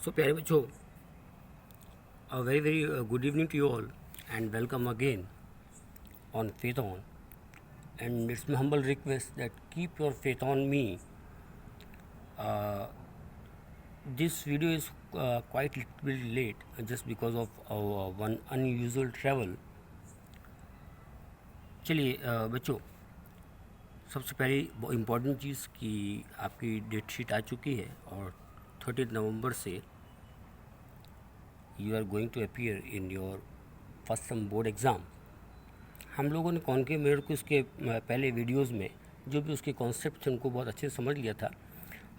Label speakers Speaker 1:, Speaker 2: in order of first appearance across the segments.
Speaker 1: सो प्यारे बच्चों, a very good evening to you all and welcome again on Faith On. And it's my humble request that keep your faith on me. This video is quite little bit late just because of our one unusual travel. चलिए बच्चों, सबसे पहली important चीज़ कि आपकी date sheet आ चुकी है और 30 November से you are going to appear in your first some board exam. हम लोगों ने कॉनकेव मिरर को इसके पहले वीडियोस में जो भी उसके कॉन्सेप्ट थे उनको बहुत अच्छे से समझ लिया था.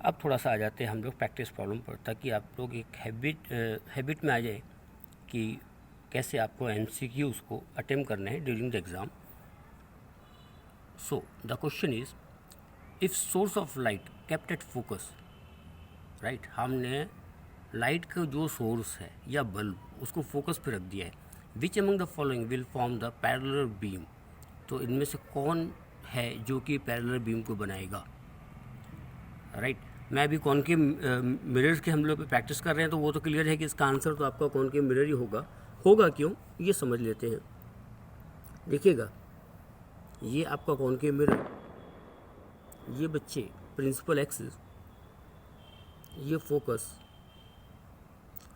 Speaker 1: अब थोड़ा सा आ जाते हैं हम लोग प्रैक्टिस प्रॉब्लम पर, ताकि आप लोग एक हैबिट में आ जाए कि कैसे आपको MCQs को अटेम्प्ट करना है during the exam. So the question is, if source of light kept at focus, right, हमने लाइट का जो सोर्स है या बल्ब उसको फोकस पे रख दिया है. Which among the following will form the parallel beam, तो इनमें से कौन है जो कि पैरेलल बीम को बनाएगा. राइट, मैं अभी कॉनकेव मिरर्स के हम लोग पे प्रैक्टिस कर रहे हैं, तो वो तो क्लियर है कि इसका आंसर तो आपका कॉनकेव मिरर ही होगा क्यों, ये समझ लेते हैं. देखिएगा, ये आपका कॉनकेव मिरर, ये बच्चे प्रिंसिपल एक्सिस, ये focus,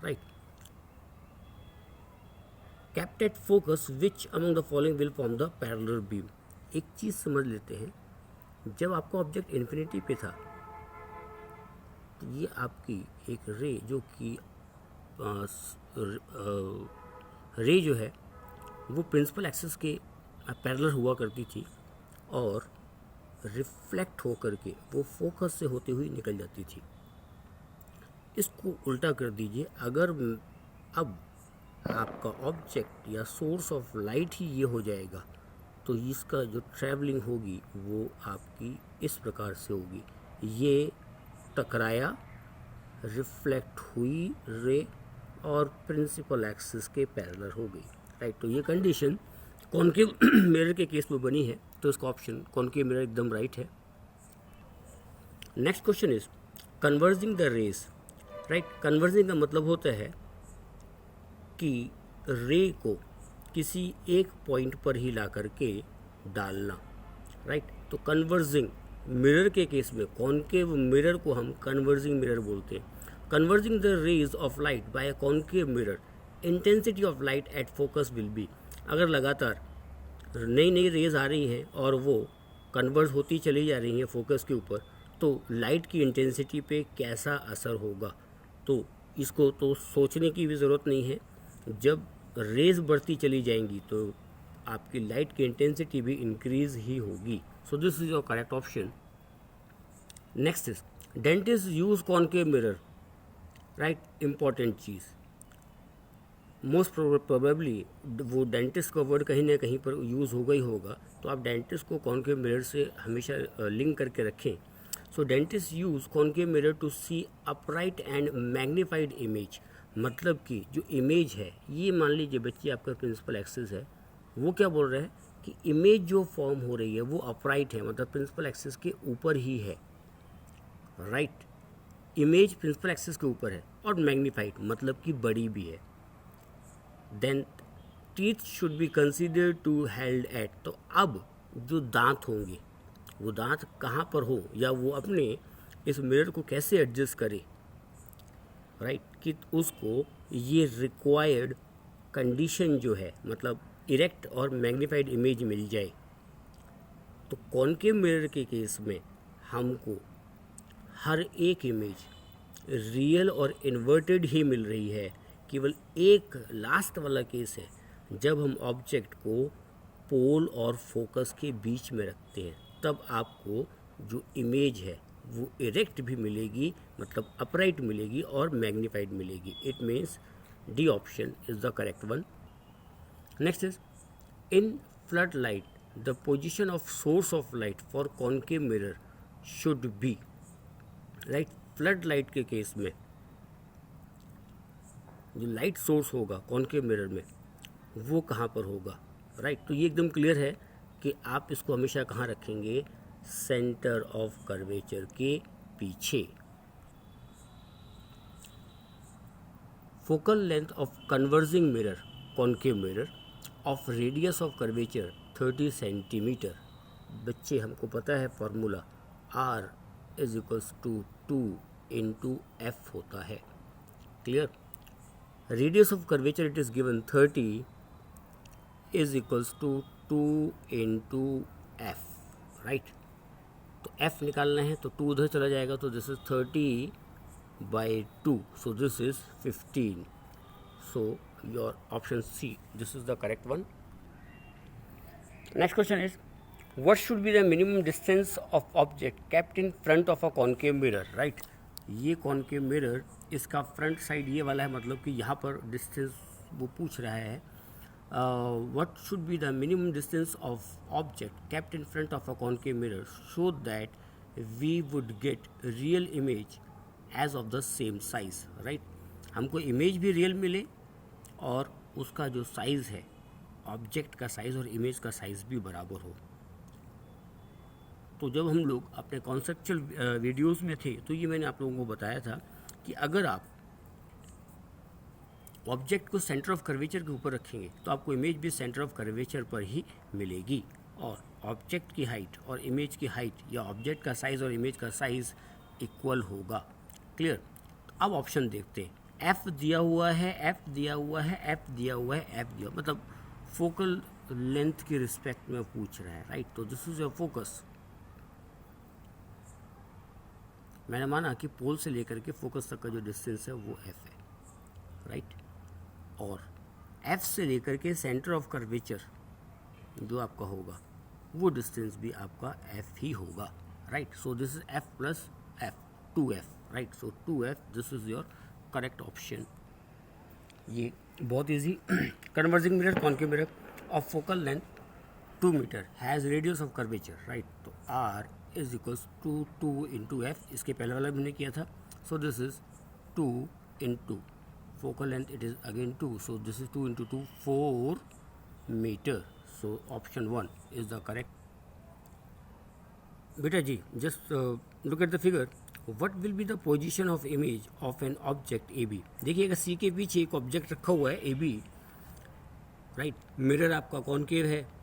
Speaker 1: right. Kept at focus which among the following will form the parallel beam. एक चीज़ समझ लेते हैं, जब आपका ऑब्जेक्ट इन्फिनिटी पे था तो ये आपकी एक रे जो कि रे जो है वो प्रिंसिपल एक्सिस के पैरेलल हुआ करती थी और रिफ्लेक्ट होकर के वो फोकस से होती हुई निकल जाती थी. इसको उल्टा कर दीजिए, अगर अब आपका ऑब्जेक्ट या सोर्स ऑफ लाइट ही ये हो जाएगा तो इसका जो ट्रैवलिंग होगी वो आपकी इस प्रकार से होगी. ये टकराया, रिफ्लेक्ट हुई रे और प्रिंसिपल एक्सिस के पैरेलल हो गई. राइट, तो ये कंडीशन कॉनकेव मिरर के केस में बनी है, तो इसका ऑप्शन कॉनकेव मिरर एकदम राइट है. Next question is converging the rays. Right, converging का मतलब होता है कि रे को किसी एक पॉइंट पर ही ला करके डालना. राइट, तो कन्वर्जिंग मिरर के केस में कॉनकेव मिरर को हम कन्वर्जिंग मिरर बोलते हैं. Converging the rays of light by a concave mirror, intensity of light at focus will be. अगर लगातार नई नई रेज आ रही हैं और वो कन्वर्ज होती चली जा रही हैं फोकस के ऊपर, तो लाइट की इंटेंसिटी पे कैसा असर होगा. तो इसको तो सोचने की भी ज़रूरत नहीं है, जब रेज बढ़ती चली जाएंगी तो आपकी लाइट की इंटेंसिटी भी इंक्रीज ही होगी. सो this is your correct option. Next is dentist use concave mirror. Right, important cheese, most probably वो डेंटिस्ट का वर्ड कहीं ना कहीं पर यूज़ होगा ही होगा, तो आप डेंटिस्ट को कॉनकेव मिरर से हमेशा लिंक करके रखें. So dentist use concave mirror to see upright and magnified image. मतलब कि जो इमेज है, ये मान लीजिए बच्चे आपका प्रिंसिपल एक्सिस है, वो क्या बोल रहे हैं कि इमेज जो फॉर्म हो रही है वो अपराइट है, मतलब प्रिंसिपल एक्सिस के ऊपर ही है. राइट, इमेज प्रिंसिपल एक्सिस के ऊपर है और मैग्नीफाइड मतलब कि बड़ी भी है. Then teeth should be consider to held at. तो अब जो दांत होंगे वो दांत कहाँ पर हो या वो अपने इस मिरर को कैसे एडजस्ट करे. राइट, कि उसको ये रिक्वायर्ड कंडीशन जो है, मतलब इरेक्ट और मैग्नीफाइड इमेज मिल जाए. तो कॉनकेव मिरर के केस में हमको हर एक इमेज रियल और इन्वर्टेड ही मिल रही है. केवल एक लास्ट वाला केस है जब हम ऑब्जेक्ट को पोल और फोकस के बीच में रखते हैं, तब आपको जो इमेज है वो इरेक्ट भी मिलेगी, मतलब अपराइट मिलेगी और मैग्नीफाइड मिलेगी. It means D option is the correct one. Next is in flood light the position of source of light for concave mirror should be. Right, flood light के case में जो light source होगा concave mirror में वो कहाँ पर होगा. Right, तो ये एकदम क्लियर है कि आप इसको हमेशा कहाँ रखेंगे, सेंटर ऑफ कर्वेचर के पीछे. Focal length of converging mirror, concave mirror, of radius of curvature 30 centimetre. बच्चे हमको पता है formula R is equals to 2 into F होता है। Clear? Radius of curvature it is given 30 is equals to 2 into F, right. तो F निकालना है तो 2 उधर चला जाएगा, तो this is 30/2, so this is 15। So your option C, this is the correct one. Next question is what should be the minimum distance of object kept in front of a concave mirror, right? ये concave mirror, इसका front side ये वाला है, मतलब कि यहाँ पर distance वो पूछ रहा है what should be the minimum distance of object kept in front of a concave mirror so that we would get real image as of the same size, right? हमको image भी real मिले और उसका जो size है, object का size और image का साइज़ भी बराबर हो। तो जब हम लोग अपने कॉन्सेप्चुअल वीडियोस में थे तो ये मैंने आप लोगों को बताया था कि अगर आप ऑब्जेक्ट को सेंटर ऑफ कर्वेचर के ऊपर रखेंगे तो आपको इमेज भी सेंटर ऑफ कर्वेचर पर ही मिलेगी, और ऑब्जेक्ट की हाइट और इमेज की हाइट या ऑब्जेक्ट का साइज़ और इमेज का साइज़ इक्वल होगा। क्लियर? अब ऑप्शन देखते हैं। एफ दिया हुआ है, एफ दिया हुआ है, एफ दिया हुआ है, एफ दिया, मतलब फोकल लेंथ की रिस्पेक्ट में पूछ रहा है, राइट। तो दिस इज योर फोकस। मैंने माना कि पोल से लेकर के फोकस तक का जो डिस्टेंस है वो एफ है, राइट। और एफ से लेकर के सेंटर ऑफ कर्वेचर जो आपका होगा वो डिस्टेंस भी आपका एफ ही होगा, right. So this is F plus F, 2f, right. So 2f, this is your correct option. ये बहुत easy. Converging mirror, concave mirror of focal length 2 metre has radius of curvature, right. तो R is equals to 2 into F, इसके पहले वाला भी हमने किया था। So this is 2 into focal length, it is again 2, so this is 2 into 2, 4 metre. So option 1 is the correct. बेटा जी, just look at the figure. What will be the position of image of an object A B. देखिएगा C के पीछे एक object रखा हुआ है A B, right. Mirror आपका कॉन्केव है।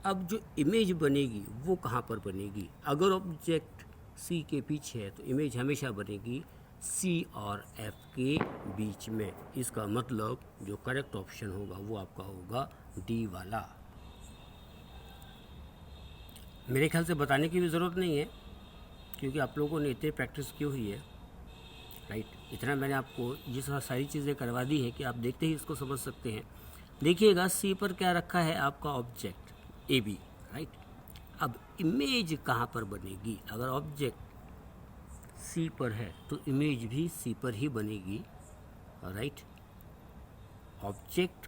Speaker 1: अब जो इमेज बनेगी वो कहाँ पर बनेगी? अगर ऑब्जेक्ट सी के पीछे है तो इमेज हमेशा बनेगी सी और एफ के बीच में। इसका मतलब जो करेक्ट ऑप्शन होगा वो आपका होगा डी वाला। मेरे ख्याल से बताने की भी ज़रूरत नहीं है क्योंकि आप लोगों ने इतनी प्रैक्टिस की हुई है, राइट। इतना मैंने आपको ये सारी चीज़ें करवा दी हैं कि आप देखते ही इसको समझ सकते हैं। देखिएगा सी पर क्या रखा है आपका ऑब्जेक्ट ए बी, राइट। अब इमेज कहाँ पर बनेगी? अगर ऑब्जेक्ट सी पर है तो इमेज भी सी पर ही बनेगी, राइट। ऑब्जेक्ट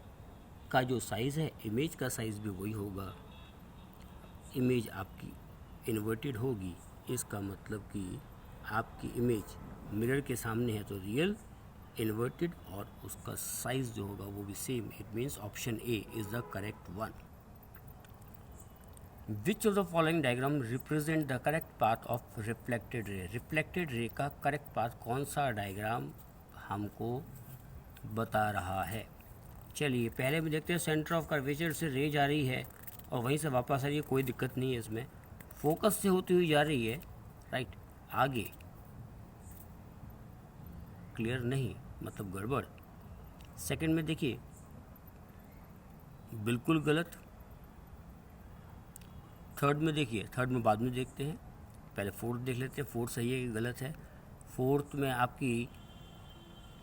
Speaker 1: का जो साइज़ है इमेज का साइज़ भी वही होगा। इमेज आपकी इन्वर्टेड होगी, इसका मतलब कि आपकी इमेज मिरर के सामने है तो रियल इन्वर्टेड, और उसका साइज़ जो होगा वो भी same. It means option A is the correct one. Which of the following diagram represent the correct path of reflected ray. Reflected ray का करेक्ट पाथ कौन सा डायग्राम हमको बता रहा है? चलिए पहले भी देखते हैं। सेंटर ऑफ कर्वेचर से रे जा रही है और वहीं से वापस आ रही है, कोई दिक्कत नहीं है इसमें। फोकस से होती हुई जा रही है, राइट। आगे क्लियर नहीं, मतलब गड़बड़। सेकंड में देखिए बिल्कुल गलत। थर्ड में देखिए, थर्ड में बाद में देखते हैं, पहले फोर्थ देख लेते हैं। फोर्थ सही है कि गलत है? फोर्थ में आपकी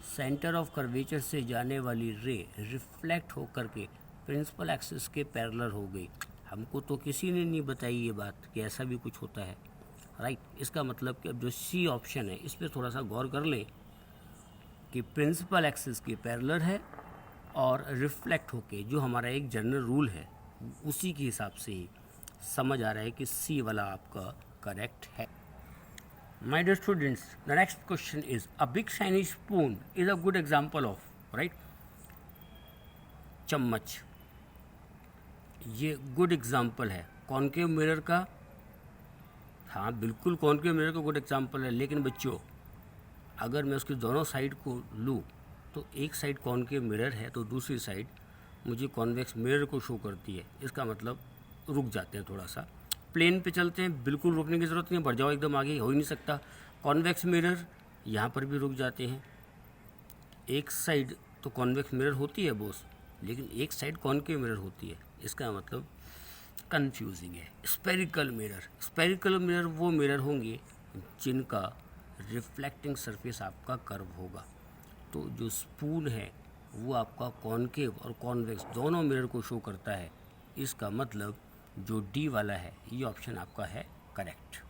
Speaker 1: सेंटर ऑफ कर्वेचर से जाने वाली रे रिफ्लेक्ट होकर के प्रिंसिपल एक्सिस के पैरेलल हो गई। हमको तो किसी ने नहीं बताई ये बात कि ऐसा भी कुछ होता है, राइट। इसका मतलब कि अब जो सी ऑप्शन है इस पर थोड़ा सा गौर कर लें कि प्रिंसिपल एक्सिस के पैरेलल है और रिफ्लेक्ट होके, जो हमारा एक जनरल रूल है उसी के हिसाब से ही समझ आ रहा है कि सी वाला आपका करेक्ट है। My dear students, the next question is a big shiny spoon is a good example of, right. चम्मच ये गुड एग्जांपल है कॉन्केव मिरर का। हाँ बिल्कुल कॉन्केव मिरर का गुड एग्जांपल है, लेकिन बच्चों अगर मैं उसकी दोनों साइड को लूँ तो एक साइड कॉनकेव मिरर है तो दूसरी साइड मुझे कॉन्वेक्स मिरर को शो करती है। इसका मतलब रुक जाते हैं थोड़ा सा, प्लेन पे चलते हैं, बिल्कुल रुकने की ज़रूरत नहीं, बढ़ जाओ एकदम आगे, हो ही नहीं सकता। कॉन्वेक्स मिरर यहाँ पर भी रुक जाते हैं। एक साइड तो कॉन्वेक्स मिरर होती है बॉस, लेकिन एक साइड कॉनकेव मिरर होती है। इसका मतलब कंफ्यूजिंग है। स्पेरिकल मिरर, स्पेरिकल मिरर वो मिरर होंगे जिनका रिफ्लेक्टिंग सरफेस आपका कर्व होगा। तो जो स्पून है वो आपका कॉनकेव और कॉन्वेक्स दोनों मिरर को शो करता है। इसका मतलब जो डी वाला है ये ऑप्शन आपका है करेक्ट।